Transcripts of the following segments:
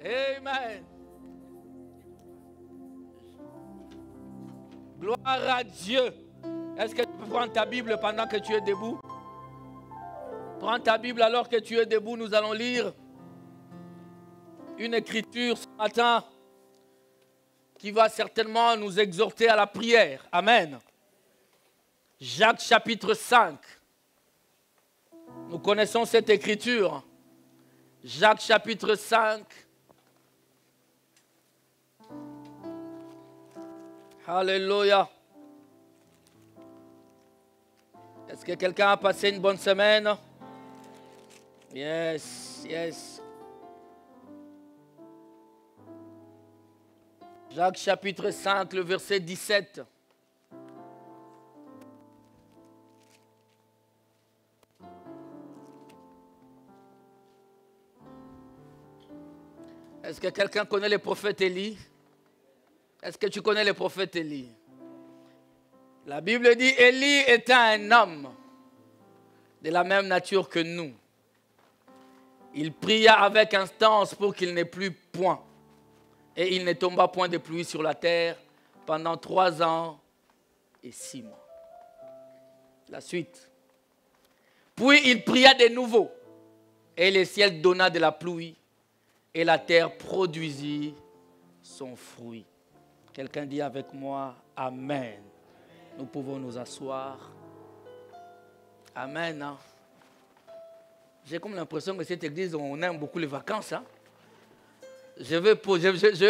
Amen. Gloire à Dieu. Est-ce que tu peux prendre ta Bible pendant que tu es debout? Prends ta Bible alors que tu es debout. Nous allons lire une écriture ce matin qui va certainement nous exhorter à la prière. Amen. Jacques chapitre 5. Nous connaissons cette écriture. Jacques chapitre 5. Alléluia. Est-ce que quelqu'un a passé une bonne semaine? Yes, yes. Jacques chapitre 5, le verset 17. Est-ce que quelqu'un connaît le prophète Élie? Est-ce que tu connais le prophète Élie? La Bible dit, Élie était un homme de la même nature que nous. Il pria avec instance pour qu'il n'ait plus point. Et il ne tomba point de pluie sur la terre pendant 3 ans et 6 mois. La suite. Puis il pria de nouveau. Et le ciel donna de la pluie. Et la terre produisit son fruit. Quelqu'un dit avec moi, Amen. Nous pouvons nous asseoir. Amen. Hein? J'ai comme l'impression que cette église, on aime beaucoup les vacances. Hein? Je vais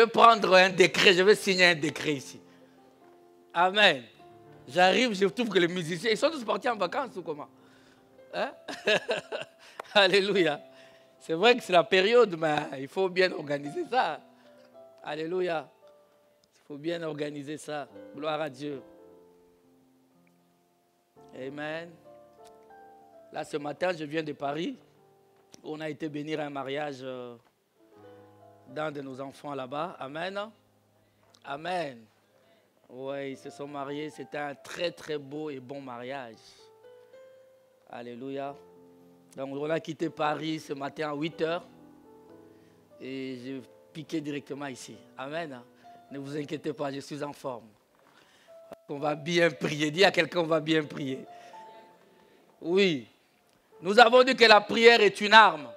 prendre un décret, je vais signer un décret ici. Amen. J'arrive, je trouve que les musiciens, ils sont tous partis en vacances ou comment? Hein? Alléluia. C'est vrai que c'est la période, mais il faut bien organiser ça. Alléluia. Il faut bien organiser ça. Gloire à Dieu. Amen. Là, ce matin, je viens de Paris. On a été bénir un mariage d'un de nos enfants là-bas. Amen. Amen. Oui, ils se sont mariés. C'était un très, très beau et bon mariage. Alléluia. Donc, on a quitté Paris ce matin à 8 h. Et j'ai piqué directement ici. Amen. Ne vous inquiétez pas, je suis en forme. On va bien prier. Dis à quelqu'un, on va bien prier. Oui. Nous avons dit que la prière est une arme.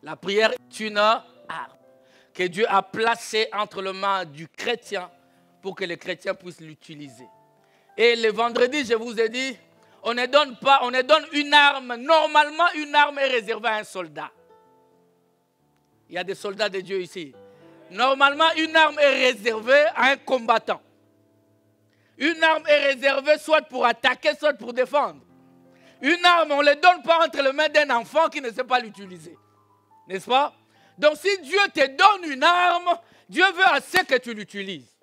La prière est une arme que Dieu a placée entre les mains du chrétien pour que le chrétien puisse l'utiliser. Et le vendredi, je vous ai dit, on ne donne une arme. Normalement, une arme est réservée à un soldat. Il y a des soldats de Dieu ici. Normalement, une arme est réservée à un combattant. Une arme est réservée soit pour attaquer, soit pour défendre. Une arme, on ne les donne pas entre les mains d'un enfant qui ne sait pas l'utiliser. N'est-ce pas? Donc si Dieu te donne une arme, Dieu veut assez que tu l'utilises.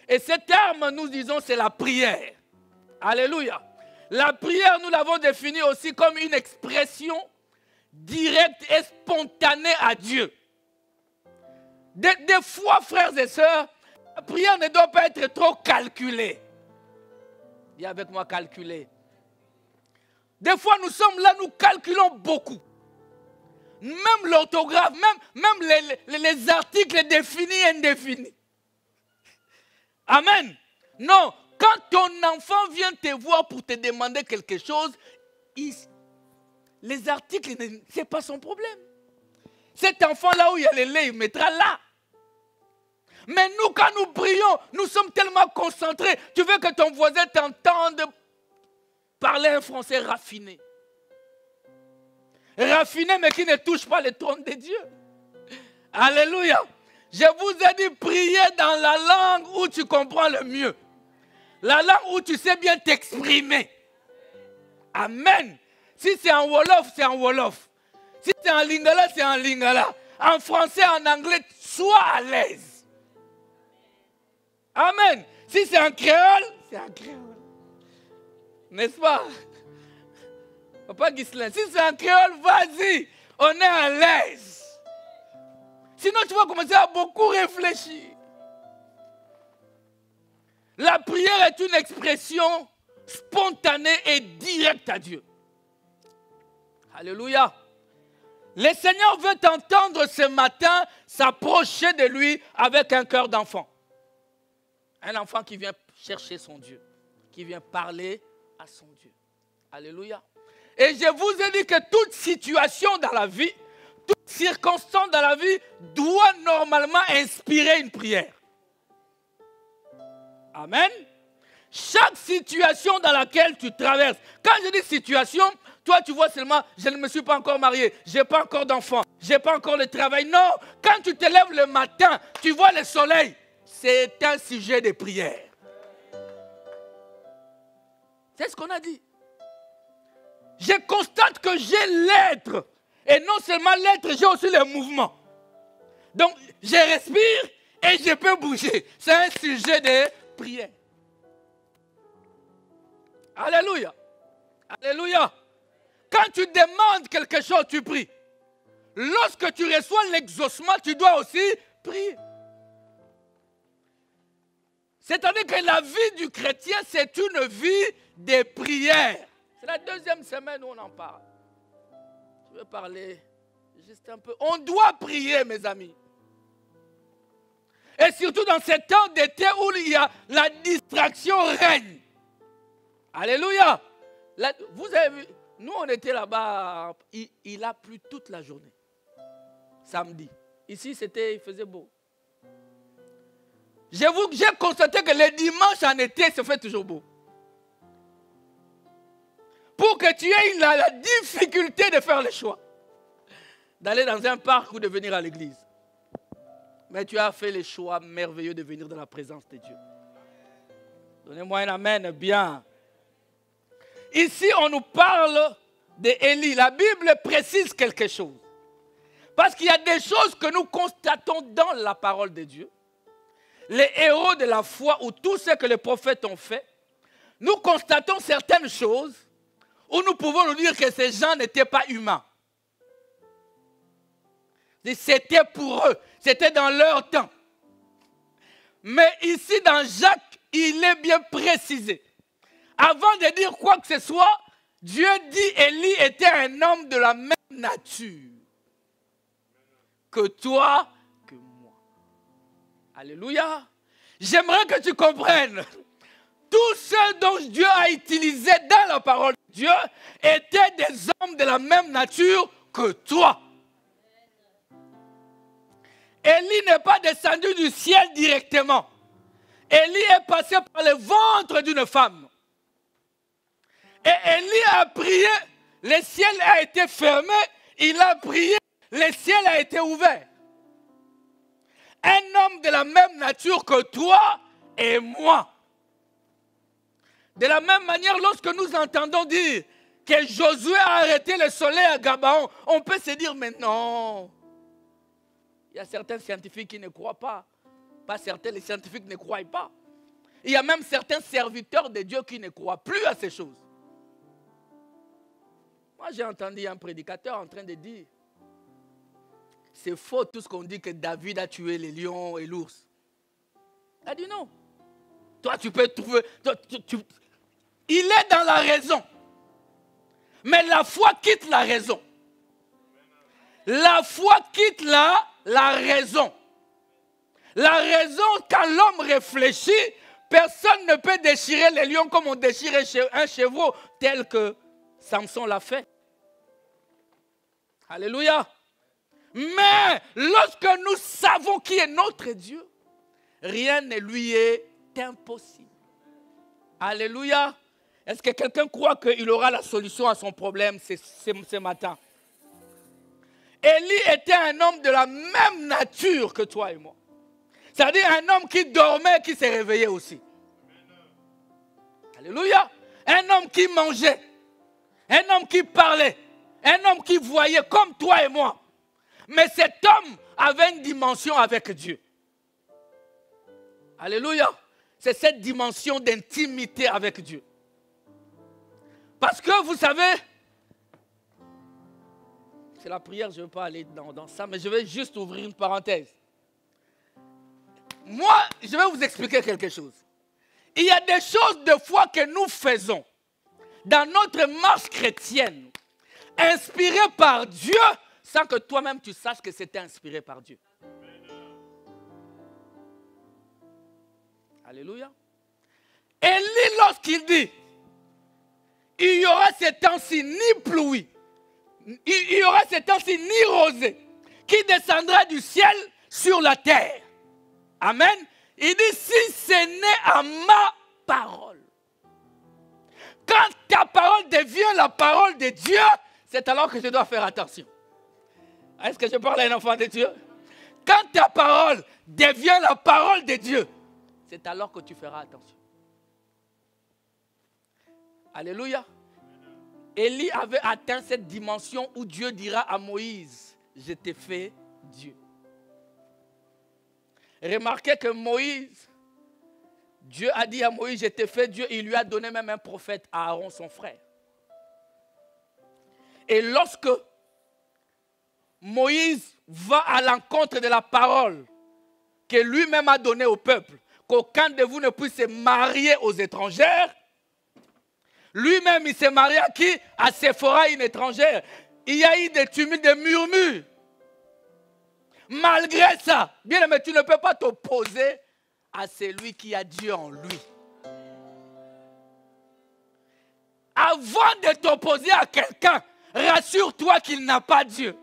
Et cette arme, nous disons, c'est la prière. Alléluia. La prière, nous l'avons définie aussi comme une expression directe et spontanée à Dieu. Des fois, frères et sœurs, la prière ne doit pas être trop calculée. Dis avec moi, calculée. Des fois, nous sommes là, nous calculons beaucoup. Même l'orthographe, même les articles définis et indéfinis. Amen. Non, quand ton enfant vient te voir pour te demander quelque chose, les articles, ce n'est pas son problème. Cet enfant là où il y a le lait, il mettra là. Mais nous, quand nous prions, nous sommes tellement concentrés. Tu veux que ton voisin t'entende parler un français raffiné. Raffiné, mais qui ne touche pas le trône de Dieu. Alléluia. Je vous ai dit, priez dans la langue où tu comprends le mieux. La langue où tu sais bien t'exprimer. Amen. Si c'est en Wolof, c'est en Wolof. Si c'est en Lingala, c'est en Lingala. En français, en anglais, sois à l'aise. Amen. Si c'est en créole, c'est en créole. N'est-ce pas? Papa Ghislain, si c'est en créole, vas-y. On est à l'aise. Sinon, tu vas commencer à beaucoup réfléchir. La prière est une expression spontanée et directe à Dieu. Alléluia. Le Seigneur veut t'entendre ce matin s'approcher de lui avec un cœur d'enfant. Un enfant qui vient chercher son Dieu, qui vient parler à son Dieu. Alléluia. Et je vous ai dit que toute situation dans la vie, toute circonstance dans la vie doit normalement inspirer une prière. Amen. Chaque situation dans laquelle tu traverses, quand je dis situation, toi tu vois seulement, je ne me suis pas encore marié, je n'ai pas encore d'enfant, je n'ai pas encore de travail. Non, quand tu te lèves le matin, tu vois le soleil, c'est un sujet de prière. C'est ce qu'on a dit. Je constate que j'ai l'être. Et non seulement l'être, j'ai aussi le mouvement. Donc, je respire et je peux bouger. C'est un sujet de prière. Alléluia. Alléluia. Quand tu demandes quelque chose, tu pries. Lorsque tu reçois l'exaucement, tu dois aussi prier. C'est-à-dire que la vie du chrétien, c'est une vie de prière. C'est la deuxième semaine où on en parle. Je vais parler juste un peu. On doit prier, mes amis. Et surtout dans ces temps d'été où il y a la distraction règne. Alléluia. Vous avez vu, nous on était là-bas, il a plu toute la journée. Samedi. Ici il faisait beau. J'ai constaté que les dimanches en été, ça fait toujours beau. Pour que tu aies la difficulté de faire le choix. D'aller dans un parc ou de venir à l'église. Mais tu as fait le choix merveilleux de venir dans la présence de Dieu. Donnez-moi un amen bien. Ici, on nous parle d'Élie. La Bible précise quelque chose. Parce qu'il y a des choses que nous constatons dans la parole de Dieu. Les héros de la foi ou tout ce que les prophètes ont fait, nous constatons certaines choses où nous pouvons nous dire que ces gens n'étaient pas humains. C'était pour eux, c'était dans leur temps. Mais ici dans Jacques, il est bien précisé. Avant de dire quoi que ce soit, Dieu dit Élie était un homme de la même nature que toi, que moi. Alléluia. J'aimerais que tu comprennes. Tous ceux dont Dieu a utilisé dans la parole de Dieu étaient des hommes de la même nature que toi. Élie n'est pas descendu du ciel directement. Élie est passé par le ventre d'une femme. Et Élie a prié, le ciel a été fermé, il a prié, le ciel a été ouvert. Un homme de la même nature que toi et moi. De la même manière, lorsque nous entendons dire que Josué a arrêté le soleil à Gabaon, on peut se dire, mais non. Il y a certains scientifiques qui ne croient pas. Pas certains, les scientifiques ne croient pas. Il y a même certains serviteurs de Dieu qui ne croient plus à ces choses. Moi, j'ai entendu un prédicateur en train de dire, c'est faux tout ce qu'on dit que David a tué les lions et l'ours. Il a dit non. Toi, tu peux trouver... Il est dans la raison. Mais la foi quitte la raison. La foi quitte la raison. La raison, quand l'homme réfléchit, personne ne peut déchirer les lions comme on déchirait un chevreau tel que Samson l'a fait. Alléluia. Mais lorsque nous savons qui est notre Dieu, rien ne lui est impossible. Alléluia. Est-ce que quelqu'un croit qu'il aura la solution à son problème ce matin? Élie était un homme de la même nature que toi et moi. C'est-à-dire un homme qui dormait, qui s'est réveillé aussi. Alléluia. Un homme qui mangeait. Un homme qui parlait. Un homme qui voyait comme toi et moi. Mais cet homme avait une dimension avec Dieu. Alléluia. C'est cette dimension d'intimité avec Dieu. Parce que vous savez, c'est la prière, je ne veux pas aller dans ça, mais je vais juste ouvrir une parenthèse. Moi, je vais vous expliquer quelque chose. Il y a des choses de foi que nous faisons dans notre marche chrétienne, inspirées par Dieu, sans que toi-même tu saches que c'était inspiré par Dieu. Alléluia. Élie, lorsqu'il dit, il y aura ces temps-ci ni pluie, il y aura ces temps-ci ni rosée, qui descendra du ciel sur la terre. Amen. Il dit, si ce n'est à ma parole. Quand ta parole devient la parole de Dieu, c'est alors que je dois faire attention. Est-ce que je parle à un enfant de Dieu? Quand ta parole devient la parole de Dieu, c'est alors que tu feras attention. Alléluia. Élie avait atteint cette dimension où Dieu dira à Moïse, je t'ai fait Dieu. Remarquez que Moïse, Dieu a dit à Moïse, je t'ai fait Dieu. Il lui a donné même un prophète, Aaron, son frère. Et lorsque Moïse va à l'encontre de la parole que lui-même a donnée au peuple, qu'aucun de vous ne puisse se marier aux étrangères, lui-même il s'est marié à qui? À Séphora, une étrangère. Il y a eu des tumultes, des murmures. Malgré ça, bien aimé, tu ne peux pas t'opposer à celui qui a Dieu en lui. Avant de t'opposer à quelqu'un, rassure-toi qu'il n'a pas Dieu.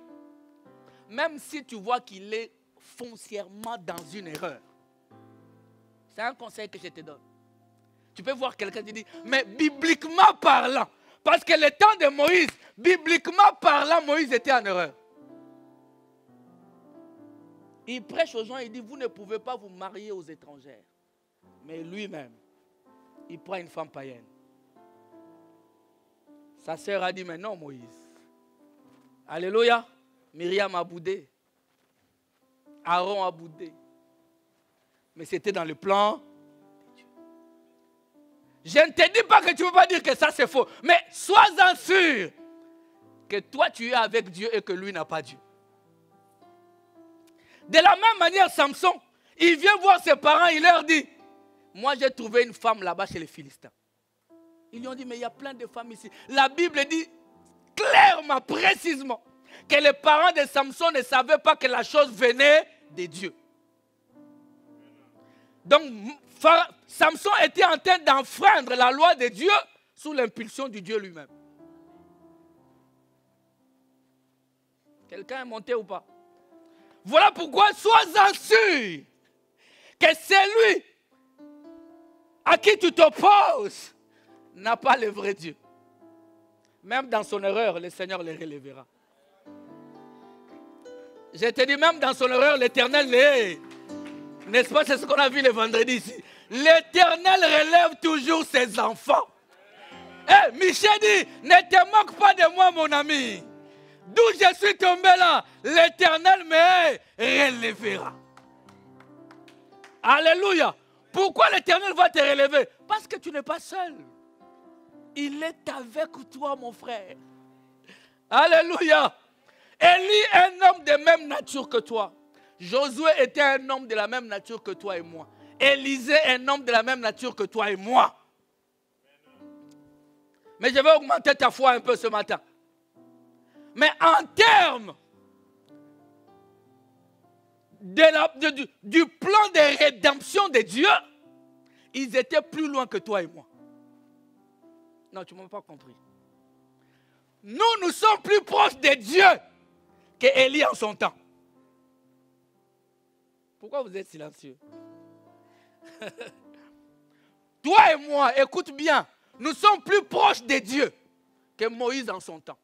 Même si tu vois qu'il est foncièrement dans une erreur. C'est un conseil que je te donne. Tu peux voir quelqu'un qui dit, mais bibliquement parlant, parce que le temps de Moïse, bibliquement parlant, Moïse était en erreur. Il prêche aux gens, il dit, vous ne pouvez pas vous marier aux étrangères. Mais lui-même, il prend une femme païenne. Sa sœur a dit, mais non Moïse. Alléluia. Myriam a boudé. Aaron a boudé. Mais c'était dans le plan de Dieu. Je ne te dis pas que tu ne peux pas dire que ça c'est faux. Mais sois-en sûr que toi tu es avec Dieu et que lui n'a pas Dieu. De la même manière, Samson, il vient voir ses parents, il leur dit, moi j'ai trouvé une femme là-bas chez les Philistins. Ils lui ont dit, mais il y a plein de femmes ici. La Bible dit clairement, précisément, que les parents de Samson ne savaient pas que la chose venait de Dieu. Donc, Samson était en train d'enfreindre la loi de Dieu sous l'impulsion du Dieu lui-même. Quelqu'un est monté ou pas? Voilà pourquoi sois-en sûr que celui à qui tu t'opposes n'a pas le vrai Dieu. Même dans son erreur, le Seigneur le relèvera. Je te dis, même dans son erreur, l'Éternel l'est. N'est-ce pas, c'est ce qu'on a vu le vendredi ici. L'Éternel relève toujours ses enfants. Michel dit, ne te moque pas de moi, mon ami. D'où je suis tombé là, l'Éternel me relèvera. Alléluia. Pourquoi l'Éternel va te relever? Parce que tu n'es pas seul. Il est avec toi, mon frère. Alléluia. Élie est un homme de même nature que toi. Josué était un homme de la même nature que toi et moi. Élisée est un homme de la même nature que toi et moi. Mais je vais augmenter ta foi un peu ce matin. Mais en termes du plan de rédemption de Dieu, ils étaient plus loin que toi et moi. Non, tu ne m'as pas compris. Nous sommes plus proches de Dieu qu'Élie en son temps. Pourquoi vous êtes silencieux? Toi et moi, écoute bien, nous sommes plus proches de Dieu que Moïse en son temps.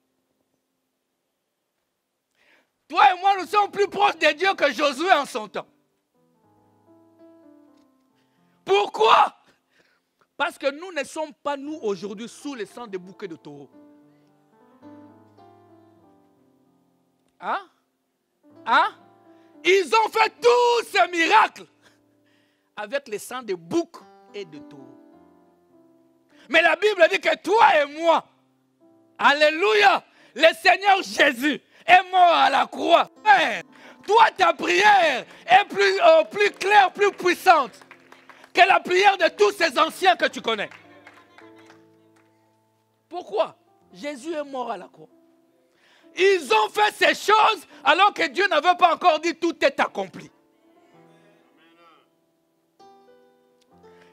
Toi et moi, nous sommes plus proches de Dieu que Josué en son temps. Pourquoi? Parce que nous ne sommes pas, nous, aujourd'hui, sous le sang des bouquets de taureaux. Hein? Hein? Ils ont fait tous ces miracles avec le sang de boucs et de taureaux. Mais la Bible dit que toi et moi, alléluia, le Seigneur Jésus est mort à la croix. Toi, ta prière est plus claire, plus puissante que la prière de tous ces anciens que tu connais. Pourquoi? Jésus est mort à la croix. Ils ont fait ces choses alors que Dieu n'avait pas encore dit tout est accompli.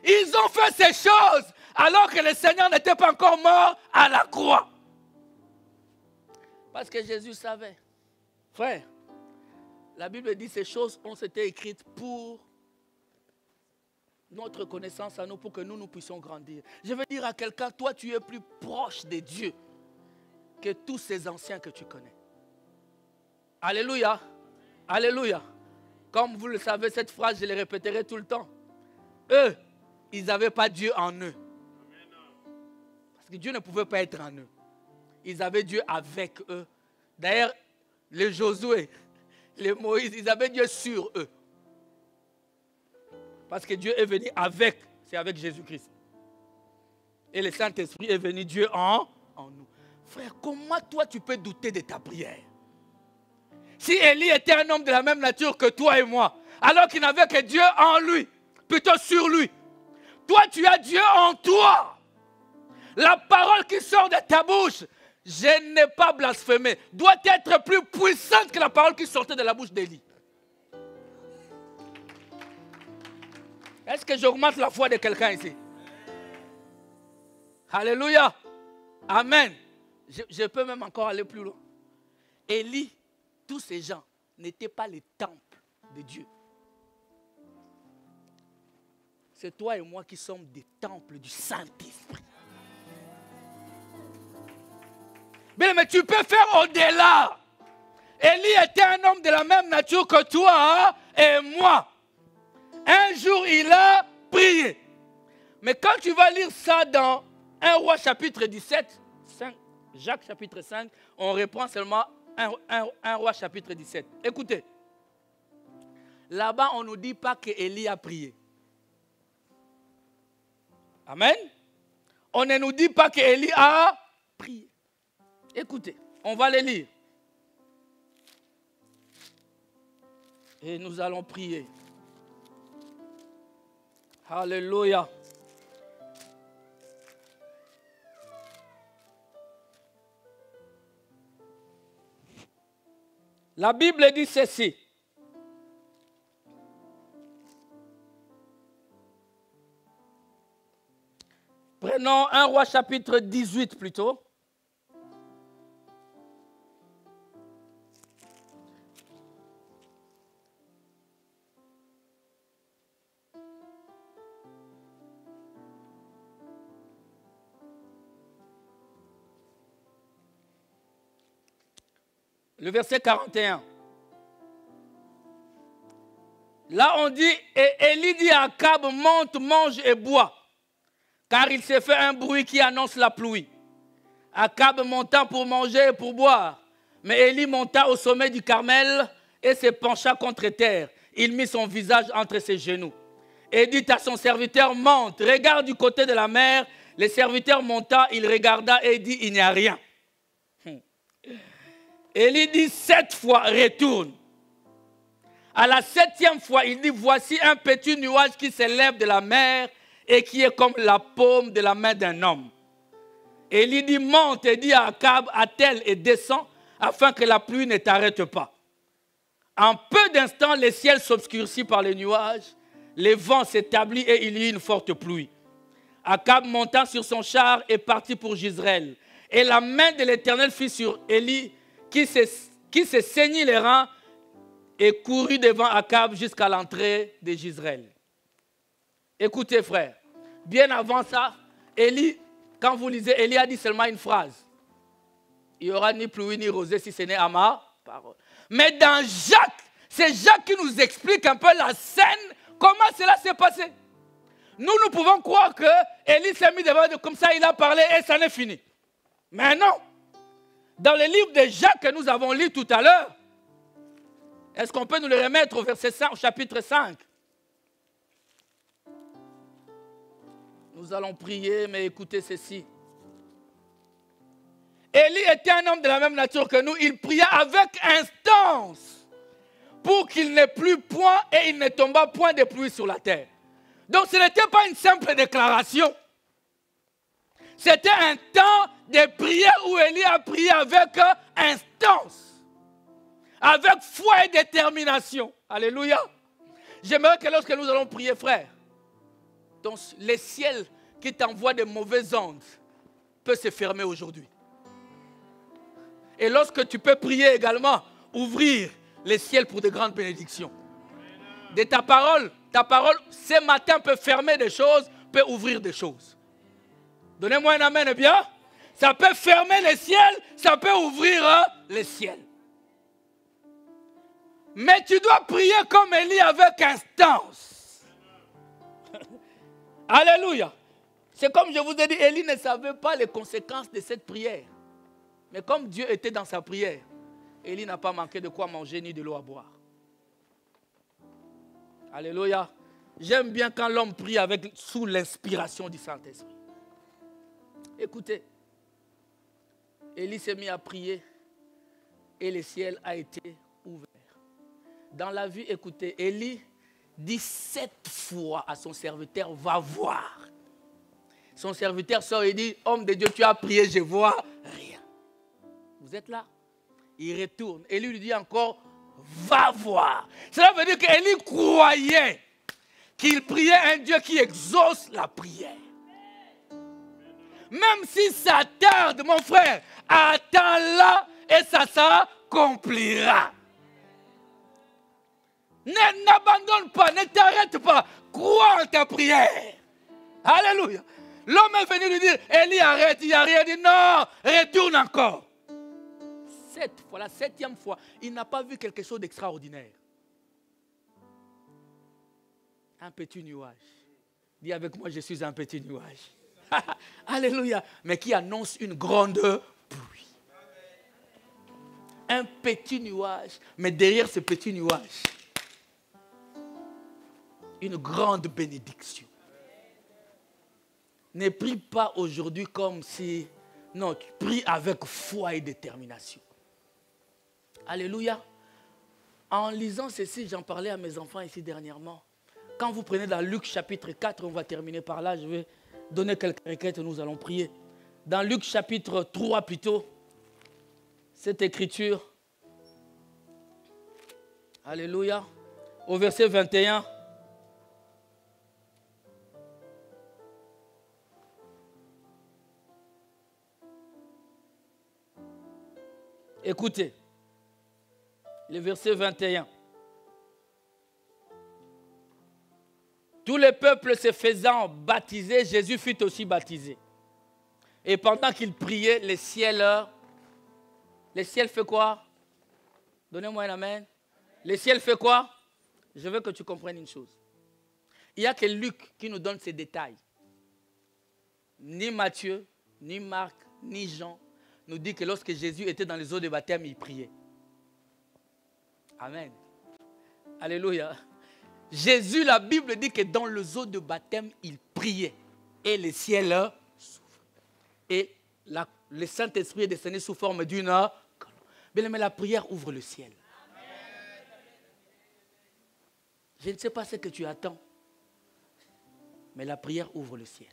Ils ont fait ces choses alors que le Seigneur n'était pas encore mort à la croix. Parce que Jésus savait. Frère, la Bible dit ces choses ont été écrites pour notre connaissance à nous, pour que nous puissions grandir. Je veux dire à quelqu'un, toi tu es plus proche de Dieu que tous ces anciens que tu connais. Alléluia. Alléluia. Comme vous le savez, cette phrase, je la répéterai tout le temps. Eux, ils n'avaient pas Dieu en eux. Parce que Dieu ne pouvait pas être en eux. Ils avaient Dieu avec eux. D'ailleurs, les Josué, les Moïse, ils avaient Dieu sur eux. Parce que Dieu est venu avec, c'est avec Jésus-Christ. Et le Saint-Esprit est venu Dieu en nous. Frère, comment toi tu peux douter de ta prière? Si Élie était un homme de la même nature que toi et moi, alors qu'il n'avait que Dieu en lui, plutôt sur lui. Toi, tu as Dieu en toi. La parole qui sort de ta bouche, je n'ai pas blasphémé, doit être plus puissante que la parole qui sortait de la bouche d'Élie. Est-ce que j'augmente la foi de quelqu'un ici? Alléluia. Amen. Je peux même encore aller plus loin. Élie, tous ces gens n'étaient pas les temples de Dieu. C'est toi et moi qui sommes des temples du Saint-Esprit. Mais tu peux faire au-delà. Élie était un homme de la même nature que toi et moi. Un jour, il a prié. Mais quand tu vas lire ça dans 1 Roi chapitre 17, Jacques chapitre 5, on reprend seulement 1 Roi chapitre 17. Écoutez. Là-bas, on ne nous dit pas qu'Élie a prié. Amen. On ne nous dit pas qu'Élie a prié. Écoutez, on va les lire. Et nous allons prier. Alléluia. La Bible dit ceci. Prenons 1 Roi chapitre 18 plutôt. Le verset 41. Là on dit, et Élie dit à Akab, monte, mange et bois, car il s'est fait un bruit qui annonce la pluie. Akab monta pour manger et pour boire, mais Élie monta au sommet du Carmel et se pencha contre terre. Il mit son visage entre ses genoux et dit à son serviteur, monte, regarde du côté de la mer. Le serviteur monta, il regarda et dit, il n'y a rien. Élie dit 7 fois, retourne. À la 7e fois, il dit, voici un petit nuage qui s'élève de la mer et qui est comme la paume de la main d'un homme. Élie dit, monte et dit à Akab, attelle et descend, afin que la pluie ne t'arrête pas. En peu d'instants, le ciel s'obscurcit par les nuages, les vents s'établissent et il y eut une forte pluie. Akab monta sur son char et partit pour Jezreel. Et la main de l'Éternel fut sur Élie, qui se saignit les reins et courut devant Akab jusqu'à l'entrée de Jezreel. Écoutez, frère, bien avant ça, Élie, quand vous lisez, Élie a dit seulement une phrase. Il n'y aura ni pluie ni rosée si ce n'est à ma parole. Mais dans Jacques, c'est Jacques qui nous explique un peu la scène, comment cela s'est passé. Nous pouvons croire que Élie s'est mis devant, comme ça il a parlé et ça n'est fini. Mais non. Dans le livre de Jacques que nous avons lu tout à l'heure, est-ce qu'on peut nous le remettre au verset 5, au chapitre 5? Nous allons prier, mais écoutez ceci. Élie était un homme de la même nature que nous. Il pria avec instance pour qu'il n'ait plus point et il ne tomba point de pluie sur la terre. Donc ce n'était pas une simple déclaration. C'était un temps de prière où Élie a prié avec instance. intense, avec foi et détermination. Alléluia. J'aimerais que lorsque nous allons prier, frère, les ciels qui t'envoient des mauvaises ondes peuvent se fermer aujourd'hui. Et lorsque tu peux prier également, ouvrir les ciels pour de grandes bénédictions. De ta parole, ce matin peut fermer des choses, peut ouvrir des choses. Donnez-moi un amen, bien. Ça peut fermer les ciels, ça peut ouvrir les ciels. Mais tu dois prier comme Élie avec instance. Alléluia. C'est comme je vous ai dit, Élie ne savait pas les conséquences de cette prière. Mais comme Dieu était dans sa prière, Élie n'a pas manqué de quoi manger ni de l'eau à boire. Alléluia. J'aime bien quand l'homme prie sous l'inspiration du Saint-Esprit. Écoutez, Élie s'est mis à prier et le ciel a été ouvert. Dans la vie, écoutez, Élie dit 7 fois à son serviteur, va voir. Son serviteur sort et dit, homme de Dieu, tu as prié, je vois rien. Vous êtes là? Il retourne. Élie lui dit encore, va voir. Cela veut dire qu'Élie croyait qu'il priait un Dieu qui exauce la prière. Même si ça tarde, mon frère, attends-la et ça s'accomplira. N'abandonne pas, ne t'arrête pas. Crois en ta prière. Alléluia. L'homme est venu lui dire, Élie, arrête, il n'y a rien. Il dit, non, retourne encore. 7 fois, la 7e fois, il n'a pas vu quelque chose d'extraordinaire. Un petit nuage. Dis avec moi, je suis un petit nuage. Alléluia. Mais qui annonce une grande pluie. Un petit nuage. Mais derrière ce petit nuage, une grande bénédiction. Ne prie pas aujourd'hui comme si... Non, tu pries avec foi et détermination. Alléluia. En lisant ceci, j'en parlais à mes enfants ici dernièrement. Quand vous prenez dans Luc chapitre 4, on va terminer par là, je vais donner quelques requêtes et nous allons prier. Dans Luc chapitre 3 plutôt, cette écriture, alléluia, au verset 21. Écoutez, le verset 21. Tous les peuples se faisant baptiser, Jésus fut aussi baptisé. Et pendant qu'il priait, le ciel fait quoi? Donnez-moi un amen. Le ciel fait quoi? Je veux que tu comprennes une chose. Il n'y a que Luc qui nous donne ces détails. Ni Matthieu, ni Marc, ni Jean nous dit que lorsque Jésus était dans les eaux de baptême, il priait. Amen. Alléluia. Jésus, la Bible dit que dans les eaux de baptême, il priait. Et le ciel s'ouvre. Et le Saint-Esprit est descendu sous forme d'une colombe. Mais la prière ouvre le ciel. Je ne sais pas ce que tu attends. Mais la prière ouvre le ciel.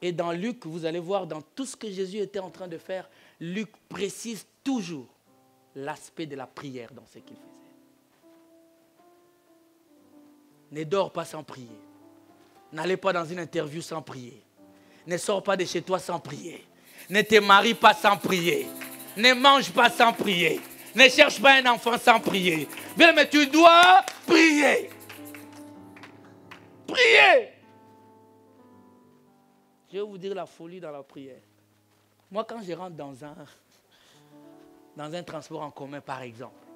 Et dans Luc, vous allez voir, dans tout ce que Jésus était en train de faire, Luc précise toujours l'aspect de la prière dans ce qu'il faisait. Ne dors pas sans prier. N'allez pas dans une interview sans prier. Ne sors pas de chez toi sans prier. Ne te marie pas sans prier. Ne mange pas sans prier. Ne cherche pas un enfant sans prier. Bien, mais tu dois prier. Prier. Je vais vous dire la folie dans la prière. Moi, quand je rentre dans un transport en commun, par exemple,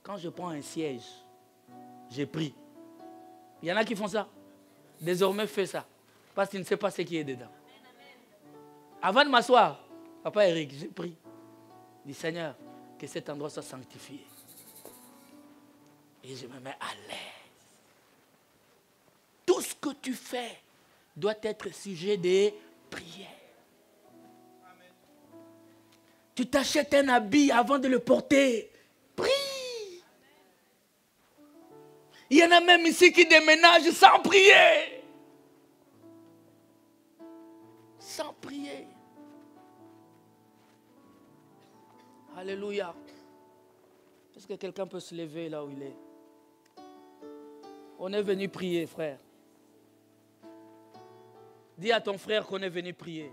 quand je prends un siège, j'ai prie. Il y en a qui font ça. Désormais, fais ça. Parce qu'il ne sait pas ce qui est dedans. Avant de m'asseoir, Papa Eric, j'ai prié. Je dis, Seigneur, que cet endroit soit sanctifié. Et je me mets à l'aise. Tout ce que tu fais doit être sujet de prière. Amen. Tu t'achètes un habit avant de le porter. Prie. Il y en a même ici qui déménagent sans prier. Sans prier. Alléluia. Est-ce que quelqu'un peut se lever là où il est? On est venu prier, frère. Dis à ton frère qu'on est venu prier.